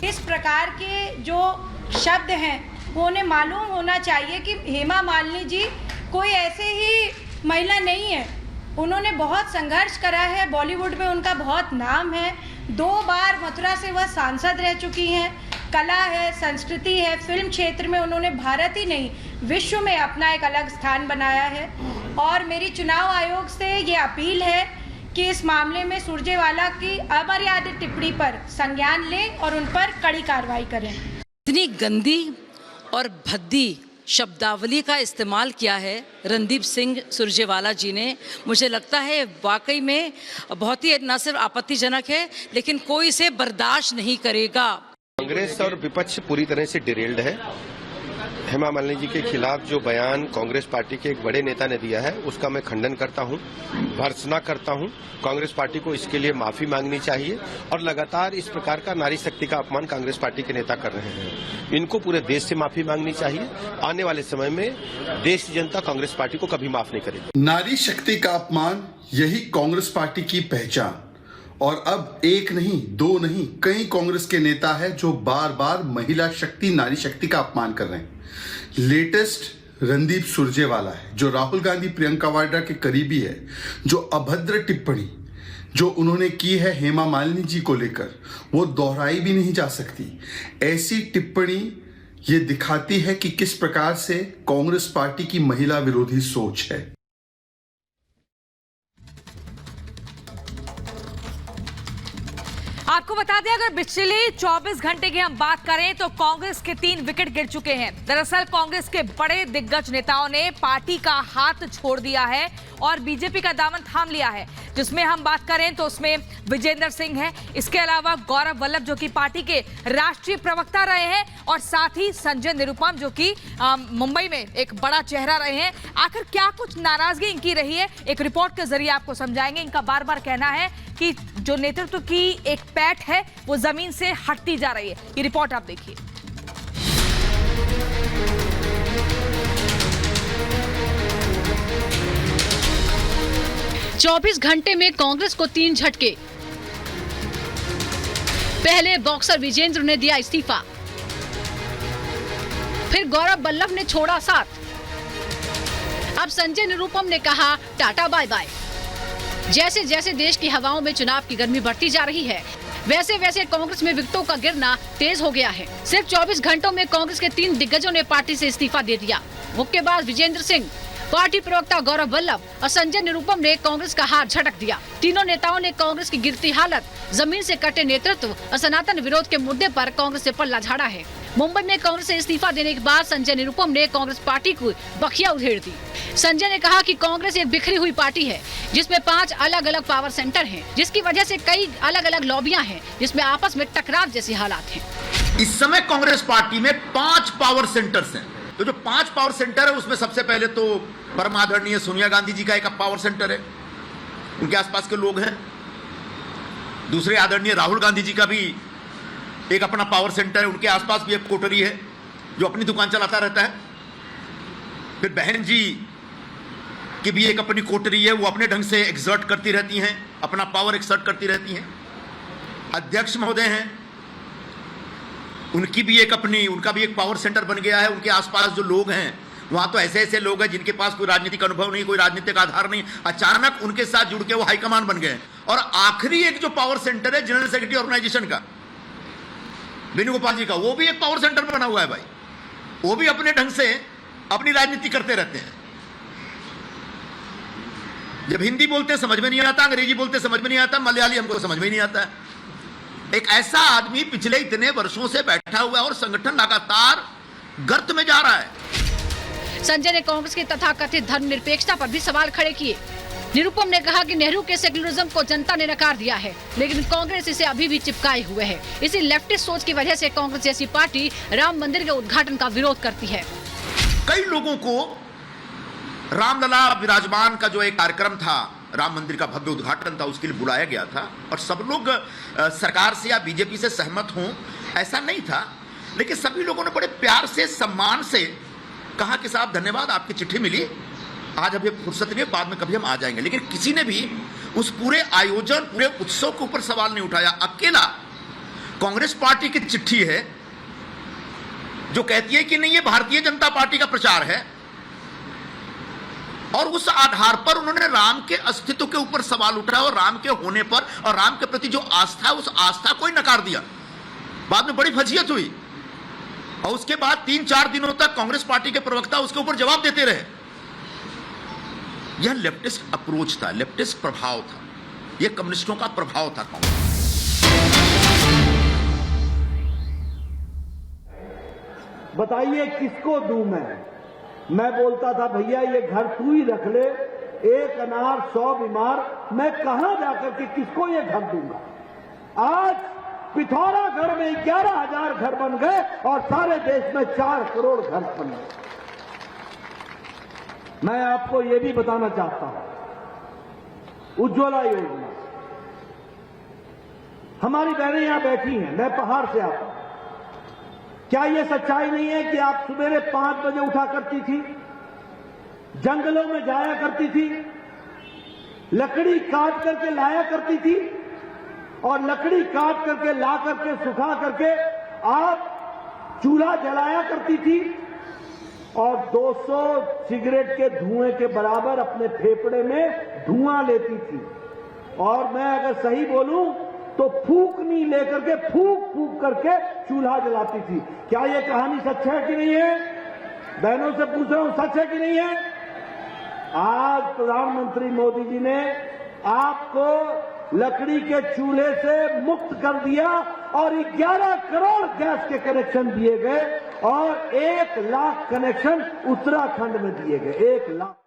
इस प्रकार के जो शब्द हैं वो उन्हें मालूम होना चाहिए कि हेमा मालिनी जी कोई ऐसे ही महिला नहीं है। उन्होंने बहुत संघर्ष करा है, बॉलीवुड में उनका बहुत नाम है। 2 बार मथुरा से वह सांसद रह चुकी हैं। कला है, संस्कृति है, फिल्म क्षेत्र में उन्होंने भारत ही नहीं विश्व में अपना एक अलग स्थान बनाया है। और मेरी चुनाव आयोग से ये अपील है कि इस मामले में सुरजेवाला की अमर्यादित टिप्पणी पर संज्ञान लें और उन पर कड़ी कार्रवाई करें। इतनी गंदी और भद्दी शब्दावली का इस्तेमाल किया है रणदीप सिंह सुरजेवाला जी ने, मुझे लगता है वाकई में बहुत ही न सिर्फ आपत्तिजनक है लेकिन कोई इसे बर्दाश्त नहीं करेगा। कांग्रेस और विपक्ष पूरी तरह से डिरेल्ड है। हेमा मालिनी जी के खिलाफ जो बयान कांग्रेस पार्टी के एक बड़े नेता ने दिया है उसका मैं खंडन करता हूं, भर्त्सना करता हूं। कांग्रेस पार्टी को इसके लिए माफी मांगनी चाहिए और लगातार इस प्रकार का नारी शक्ति का अपमान कांग्रेस पार्टी के नेता कर रहे हैं। इनको पूरे देश से माफी मांगनी चाहिए। आने वाले समय में देश की जनता कांग्रेस पार्टी को कभी माफ नहीं करेगी। नारी शक्ति का अपमान, यही कांग्रेस पार्टी की पहचान। और अब एक नहीं, 2 नहीं, कई कांग्रेस के नेता है जो बार बार महिला शक्ति, नारी शक्ति का अपमान कर रहे हैं। लेटेस्ट रणदीप सुरजेवाला है जो राहुल गांधी, प्रियंका वाड्रा के करीबी है, जो अभद्र टिप्पणी जो उन्होंने की है हेमा मालिनी जी को लेकर वो दोहराई भी नहीं जा सकती। ऐसी टिप्पणी ये दिखाती है कि किस प्रकार से कांग्रेस पार्टी की महिला विरोधी सोच है। आपको बता दें, अगर पिछले 24 घंटे की हम बात करें तो कांग्रेस के 3 विकेट गिर चुके हैं। दरअसल कांग्रेस के बड़े दिग्गज नेताओं ने पार्टी का हाथ छोड़ दिया है और बीजेपी का दामन थाम लिया है। जिसमें हम बात करें तो उसमें विजेंद्र सिंह है, इसके अलावा गौरव वल्लभ जो कि पार्टी के राष्ट्रीय प्रवक्ता रहे हैं, और साथ ही संजय निरुपम जो कि मुंबई में एक बड़ा चेहरा रहे हैं। आखिर क्या कुछ नाराजगी इनकी रही है, एक रिपोर्ट के जरिए आपको समझाएंगे। इनका बार बार कहना है कि जो नेतृत्व की एक पैठ है वो जमीन से हटती जा रही है। ये रिपोर्ट आप देखिए। चौबीस घंटे में कांग्रेस को 3 झटके। पहले बॉक्सर विजेंद्र ने दिया इस्तीफा, फिर गौरव वल्लभ ने छोड़ा साथ, अब संजय निरुपम ने कहा टाटा बाय बाय। जैसे जैसे देश की हवाओं में चुनाव की गर्मी बढ़ती जा रही है वैसे वैसे कांग्रेस में विकेटों का गिरना तेज हो गया है। सिर्फ 24 घंटों में कांग्रेस के 3 दिग्गजों ने पार्टी से इस्तीफा दे दिया। मुक्केबाज विजेंद्र सिंह, पार्टी प्रवक्ता गौरव वल्लभ और संजय निरुपम ने कांग्रेस का हाथ झटक दिया। तीनों नेताओं ने कांग्रेस की गिरती हालत, जमीन से कटे नेतृत्व और सनातन विरोध के मुद्दे पर कांग्रेस से पल्ला झाड़ा है। मुंबई में कांग्रेस से इस्तीफा देने के बाद संजय निरुपम ने कांग्रेस पार्टी को बखिया उधेड़ दी। संजय ने कहा कि कांग्रेस एक बिखरी हुई पार्टी है जिसमें 5 अलग अलग पावर सेंटर हैं, जिसकी वजह से कई अलग अलग लॉबियां हैं जिसमें आपस में टकराव जैसी हालात हैं। इस समय कांग्रेस पार्टी में 5 पावर सेंटर्स हैं। तो जो 5 पावर सेंटर है उसमें सबसे पहले तो परम आदरणीय सोनिया गांधी जी का एक पावर सेंटर है, उनके आसपास के लोग हैं। दूसरे आदरणीय राहुल गांधी जी का भी एक अपना पावर सेंटर है, उनके आसपास भी एक कोठरी है जो अपनी दुकान चलाता रहता है। फिर बहन जी की भी एक अपनी कोठरी है, वो अपने ढंग से एक्सर्ट करती रहती हैं, अपना पावर एक्सर्ट करती रहती हैं। अध्यक्ष महोदय हैं, उनका भी एक पावर सेंटर बन गया है। उनके आसपास जो लोग हैं वहां तो ऐसे ऐसे लोग हैं जिनके पास कोई राजनीतिक अनुभव नहीं, कोई राजनीतिक आधार नहीं, अचानक उनके साथ जुड़ के वो हाईकमान बन गए। और आखिरी एक जो पावर सेंटर है जनरल सेक्रेटरी ऑर्गेनाइजेशन का, वेणुगोपाल जी का, वो भी एक पावर सेंटर बना हुआ है भाई। वो भी अपने ढंग से अपनी राजनीति करते रहते हैं। जब हिंदी बोलते समझ में नहीं आता, अंग्रेजी बोलते समझ में नहीं आता, मलयाली हमको समझ में नहीं आता है। एक ऐसा आदमी पिछले इतने वर्षों से बैठा हुआ है और संगठन लगातार गर्त में जा रहा है। संजय ने कांग्रेस की तथाकथित धर्मनिरपेक्षता पर भी सवाल खड़े किए। निरुपम ने कहा कि नेहरू के सेक्युलरिज्म को जनता ने नकार दिया है, लेकिन कांग्रेस इसे अभी भी चिपकाए हुए है। इसी लेफ्टिस्ट सोच की वजह से कांग्रेस जैसी पार्टी राम मंदिर के उद्घाटन का विरोध करती है। कई लोगों को रामलला विराजमान का जो एक कार्यक्रम था, राम मंदिर का भव्य उद्घाटन था, उसके लिए बुलाया गया था और सब लोग सरकार से या बीजेपी से सहमत हों ऐसा नहीं था, लेकिन सभी लोगों ने बड़े प्यार से, सम्मान से कहा कि साहब धन्यवाद, आपकी चिट्ठी मिली, आज अभी फुर्सत नहीं, बाद में कभी हम आ जाएंगे। लेकिन किसी ने भी उस पूरे आयोजन, पूरे उत्सव के ऊपर सवाल नहीं उठाया। अकेला कांग्रेस पार्टी की चिट्ठी है जो कहती है कि नहीं, ये भारतीय जनता पार्टी का प्रचार है, और उस आधार पर उन्होंने राम के अस्तित्व के ऊपर सवाल उठाया और राम के होने पर और राम के प्रति जो आस्था है उस आस्था को ही नकार दिया। बाद में बड़ी फजीयत हुई और उसके बाद 3-4 दिनों तक कांग्रेस पार्टी के प्रवक्ता उसके ऊपर जवाब देते रहे। यह लेफ्टिस्ट अप्रोच था, लेफ्टिस्ट प्रभाव था, यह कम्युनिस्टों का प्रभाव था कांग्रेस। बताइए किसको दूं मैं बोलता था भैया ये घर तू ही रख ले, 1 अनार 100 बीमार, मैं कहां जाकर के किसको ये घर दूंगा। आज पिथौरागढ़ में 11,000 घर बन गए और सारे देश में 4 करोड़ घर बन गए। मैं आपको ये भी बताना चाहता हूं, उज्ज्वला योजना, हमारी बहनें यहां बैठी हैं, मैं पहाड़ से आता हूं। क्या यह सच्चाई नहीं है कि आप सुबह 5 बजे उठा करती थी, जंगलों में जाया करती थी, लकड़ी काट करके लाया करती थी और लकड़ी काट करके ला करके सुखा करके आप चूल्हा जलाया करती थी और 200 सिगरेट के धुएं के बराबर अपने फेफड़े में धुआं लेती थी। और मैं अगर सही बोलूं तो फूकनी लेकर के फूक फूक करके चूल्हा जलाती थी। क्या यह कहानी सच है कि नहीं है? बहनों से पूछ रहा हूं, सच है कि नहीं है? आज प्रधानमंत्री मोदी जी ने आपको लकड़ी के चूल्हे से मुक्त कर दिया और 11 करोड़ गैस के कनेक्शन दिए गए और 1 लाख कनेक्शन उत्तराखंड में दिए गए। 1 लाख।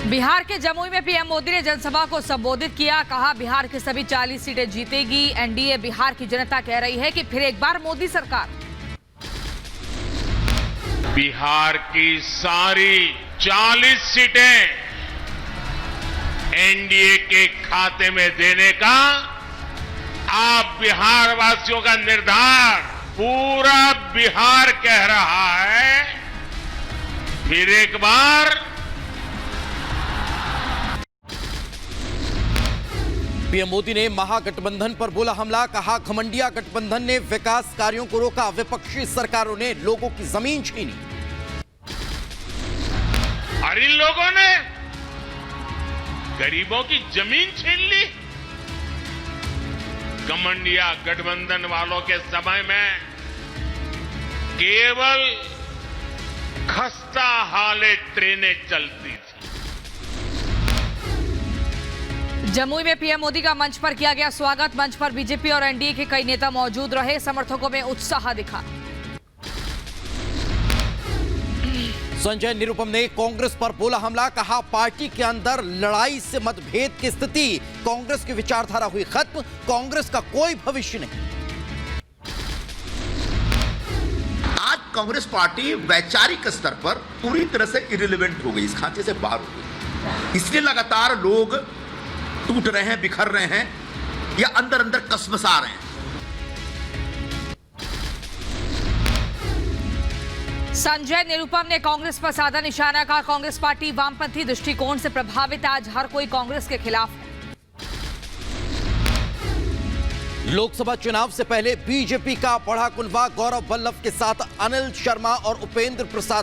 बिहार के जमुई में पीएम मोदी ने जनसभा को संबोधित किया। कहा बिहार की सभी 40 सीटें जीतेगी। एनडीए बिहार की जनता कह रही है कि फिर एक बार मोदी सरकार। बिहार की सारी 40 सीटें एनडीए के खाते में देने का आप बिहार वासियों का निर्धार पूरा बिहार कह रहा है। फिर एक बार पीएम मोदी ने महागठबंधन पर बोला हमला। कहा घमंडिया गठबंधन ने विकास कार्यों को रोका, विपक्षी सरकारों ने लोगों की जमीन छीनी। और इन लोगों ने गरीबों की जमीन छीन ली। घमंडिया गठबंधन वालों के समय में केवल खस्ता हाले ट्रेनें चलती थी। जमुई में पीएम मोदी का मंच पर किया गया स्वागत। मंच पर बीजेपी और एनडीए के कई नेता मौजूद रहे। समर्थकों में उत्साह दिखा। संजय निरुपम ने कांग्रेस पर बोला हमला। कहा पार्टी के अंदर लड़ाई से मतभेद की स्थिति, कांग्रेस की विचारधारा हुई खत्म, कांग्रेस का कोई भविष्य नहीं। आज कांग्रेस पार्टी वैचारिक स्तर पर पूरी तरह से इरिलेवेंट हो गई, इस खांचे से बाहर हो गई। इसलिए लगातार लोग टूट रहे हैं, बिखर रहे हैं या अंदर अंदर कसमसा रहे हैं। संजय निरुपम ने कांग्रेस पर साधा निशाना। कहा कांग्रेस पार्टी वामपंथी दृष्टिकोण से प्रभावित। आज हर कोई कांग्रेस के खिलाफ है। लोकसभा चुनाव से पहले बीजेपी का बढ़ा कुनबा। गौरव वल्लभ के साथ अनिल शर्मा और उपेंद्र प्रसाद